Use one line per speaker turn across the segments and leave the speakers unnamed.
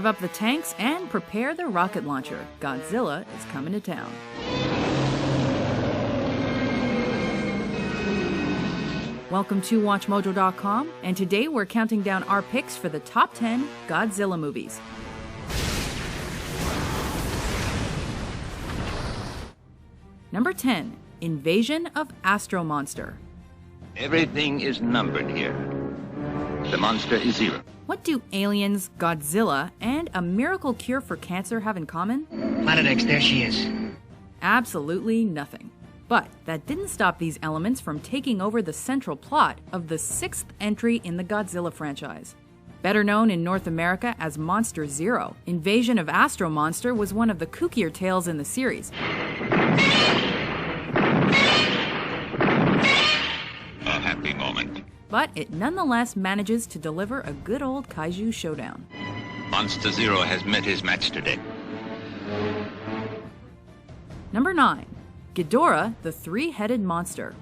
Rev up the tanks and prepare the rocket launcher. Godzilla is coming to town. Welcome to WatchMojo.com, and today we're counting down our picks for the top 10 Godzilla movies. Number 10, Invasion of Astro Monster.
Everything is numbered here. The monster is 0.
What do aliens, Godzilla, and a miracle cure for cancer have in common?
Planet X, there she is.
Absolutely nothing. But that didn't stop these elements from taking over the central plot of the 6th entry in the Godzilla franchise. Better known in North America as Monster Zero, Invasion of Astro Monster was one of the kookier tales in the series.
A happy moment.
But it nonetheless manages to deliver a good old kaiju showdown.
Monster Zero has met his match today.
Number 9, Ghidorah, the Three-Headed Monster.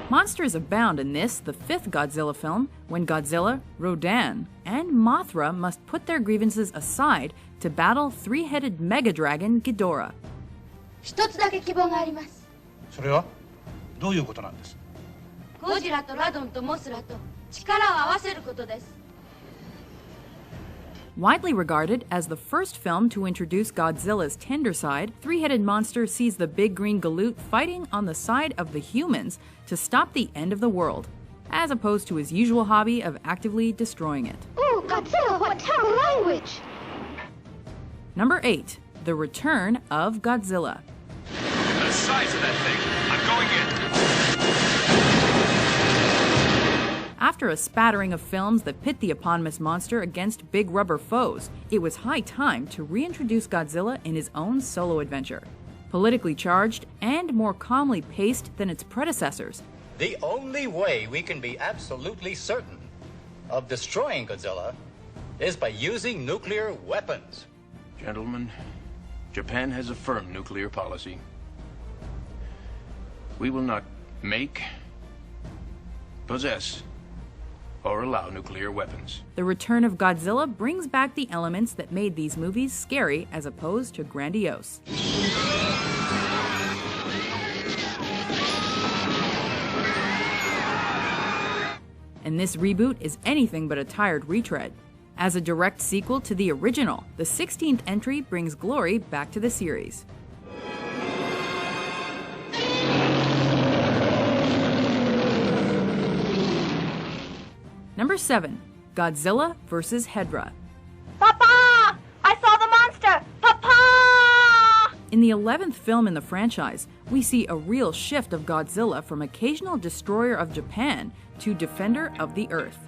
Monsters abound in this, the 5th Godzilla film, when Godzilla, Rodan, and Mothra must put their grievances aside to battle three-headed mega dragon Ghidorah.
一つだけ希望があります。
それはどういうことなんです？
ゴジラとラドンとモスラと力を合わせることです。
Widely regarded as the first film to introduce Godzilla's tender side, Three-Headed Monster sees the big green galoot fighting on the side of the humans to stop the end of the world, as opposed to his usual hobby of actively destroying it.
Oh, Godzilla, what terrible language!
Number 8, The Return of Godzilla.
The size of that thing! I'm going in!
After a spattering of films that pit the eponymous monster against big rubber foes, it was high time to reintroduce Godzilla in his own solo adventure. Politically charged and more calmly paced than its predecessors,
the only way we can be absolutely certain of destroying Godzilla is by using nuclear weapons.
Gentlemen, Japan has a firm nuclear policy. We will not make, possess, or allow nuclear weapons.
The return of Godzilla brings back the elements that made these movies scary as opposed to grandiose. And this reboot is anything but a tired retread. As a direct sequel to the original, the 16th entry brings glory back to the series. Number 7, Godzilla vs. Hedorah.
Papa! I saw the monster! Papa!
In the 11th film in the franchise, we see a real shift of Godzilla from occasional destroyer of Japan to defender of the Earth.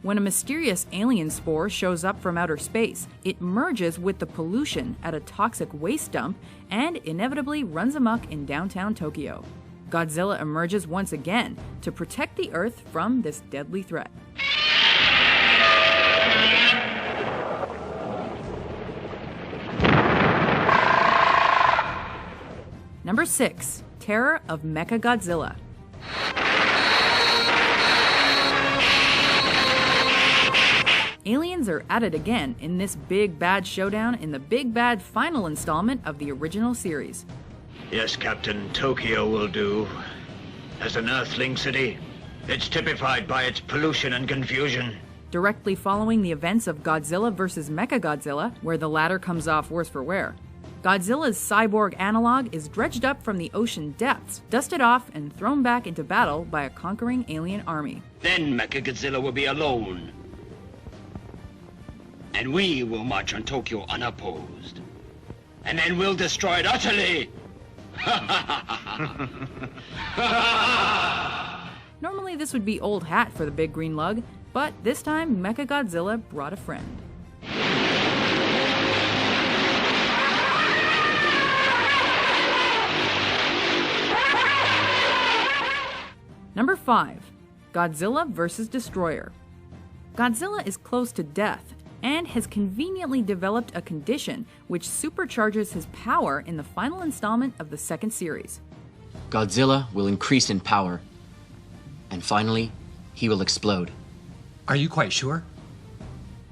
When a mysterious alien spore shows up from outer space, it merges with the pollution at a toxic waste dump and inevitably runs amok in downtown Tokyo. Godzilla emerges once again to protect the Earth from this deadly threat. Number 6, Terror of Mechagodzilla. Aliens are at it again in this big bad showdown in the big bad final installment of the original series.
Yes, Captain, Tokyo will do. As an Earthling city, it's typified by its pollution and confusion.
Directly following the events of Godzilla vs. Mechagodzilla, where the latter comes off worse for wear, Godzilla's cyborg analog is dredged up from the ocean depths, dusted off, and thrown back into battle by a conquering alien army.
Then Mechagodzilla will be alone. And we will march on Tokyo unopposed. And then we'll destroy it utterly!
Normally this would be old hat for the big green lug, but this time Mechagodzilla brought a friend. Number 5, Godzilla vs. Destroyer. Godzilla is close to death and has conveniently developed a condition which supercharges his power in the final installment of the second series.
Godzilla will increase in power. And finally, he will explode.
Are you quite sure?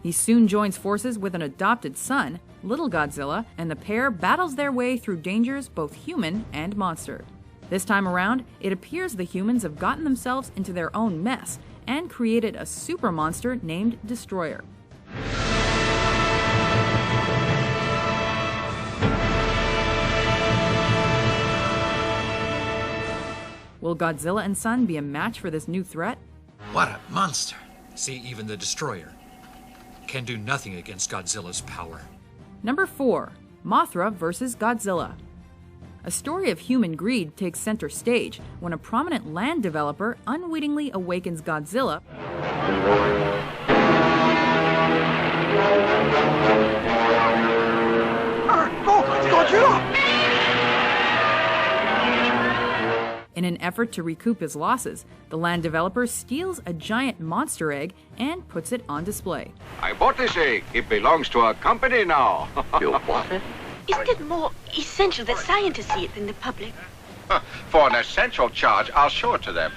He soon joins forces with an adopted son, Little Godzilla, and the pair battles their way through dangers both human and monster. This time around, it appears the humans have gotten themselves into their own mess and created a super monster named Destroyer. Will Godzilla and son be a match for this new threat?
What a monster! See, even the Destroyer can do nothing against Godzilla's power.
Number 4. Mothra vs. Godzilla. A story of human greed takes center stage when a prominent land developer unwittingly awakens Godzilla in an effort to recoup his losses. The land developer steals a giant monster egg and puts it on display.
I bought this egg. It belongs to our company now.
You bought it? Isn't it more essential that scientists see it than the public?
For an essential charge, I'll show it to them.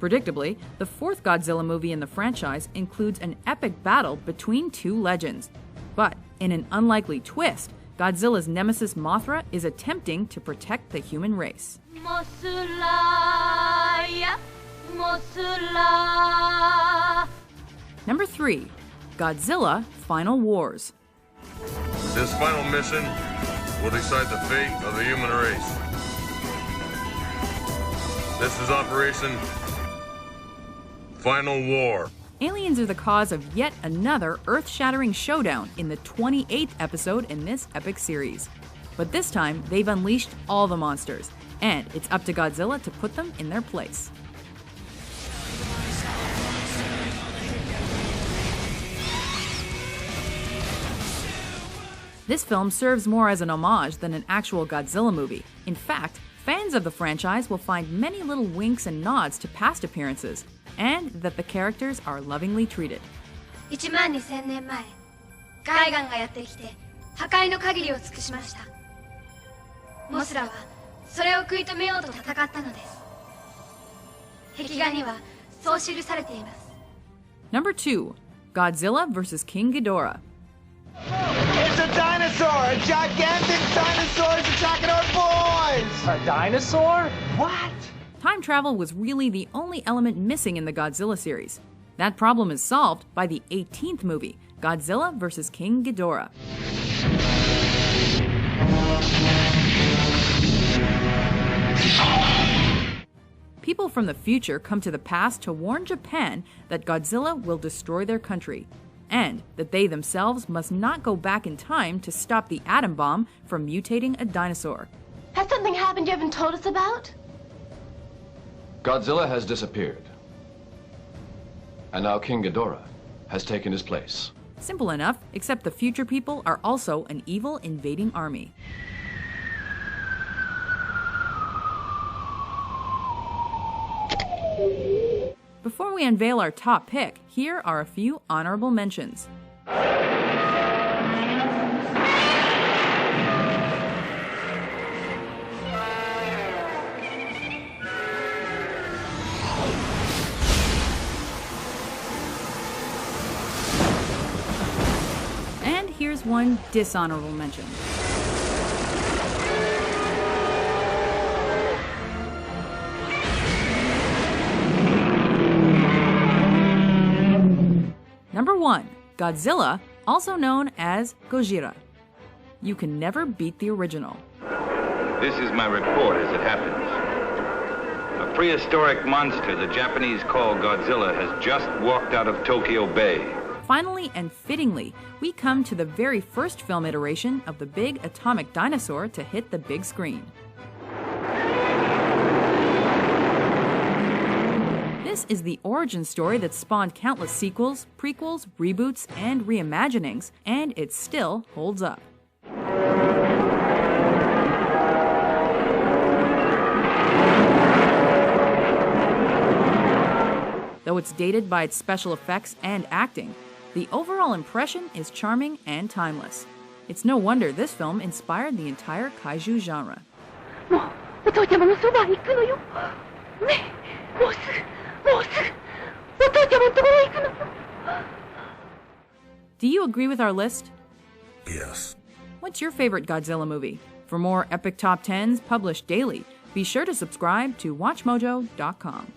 Predictably, the 4th Godzilla movie in the franchise includes an epic battle between two legends. But in an unlikely twist, Godzilla's nemesis Mothra is attempting to protect the human race. Number 3. Godzilla Final Wars.
This final mission will decide the fate of the human race. This is Operation Final War.
Aliens are the cause of yet another earth-shattering showdown in the 28th episode in this epic series. But this time, they've unleashed all the monsters, and it's up to Godzilla to put them in their place. This film serves more as an homage than an actual Godzilla movie. In fact, fans of the franchise will find many little winks and nods to past appearances, and that the characters are lovingly treated.
12000年前、ガイガンがやってきて破壊の限りを尽くしました。モスラはそれを食い止めようと戦ったのです。壁画にはそう記されています。
Number 2. Godzilla vs. King Ghidorah.
It's a dinosaur! A gigantic dinosaur is attacking our boys!
A dinosaur? What?
Time travel was really the only element missing in the Godzilla series. That problem is solved by the 18th movie, Godzilla vs. King Ghidorah. People from the future come to the past to warn Japan that Godzilla will destroy their country, and that they themselves must not go back in time to stop the atom bomb from mutating a dinosaur.
Has something happened you haven't told us about?
Godzilla has disappeared. And now King Ghidorah has taken his place.
Simple enough, except the future people are also an evil invading army. Before we unveil our top pick, here are a few honorable mentions. And here's one dishonorable mention. Number 1. Godzilla, also known as Gojira. You can never beat the original.
This is my report as it happens. A prehistoric monster the Japanese call Godzilla has just walked out of Tokyo Bay.
Finally and fittingly, we come to the very first film iteration of the big atomic dinosaur to hit the big screen. This is the origin story that spawned countless sequels, prequels, reboots, and reimaginings, and it still holds up. Though it's dated by its special effects and acting, the overall impression is charming and timeless. It's no wonder this film inspired the entire kaiju genre.
お父ちゃまのそばへ行くのよ。ねえ、もうすぐ、お父ちゃまのところへ行くの。
Do you agree with our list?
Yes.
What's your favorite Godzilla movie? For more epic top 10s published daily, be sure to subscribe to WatchMojo.com.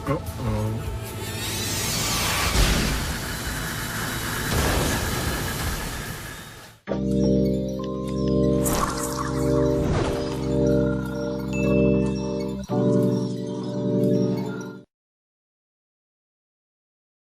Uh-oh.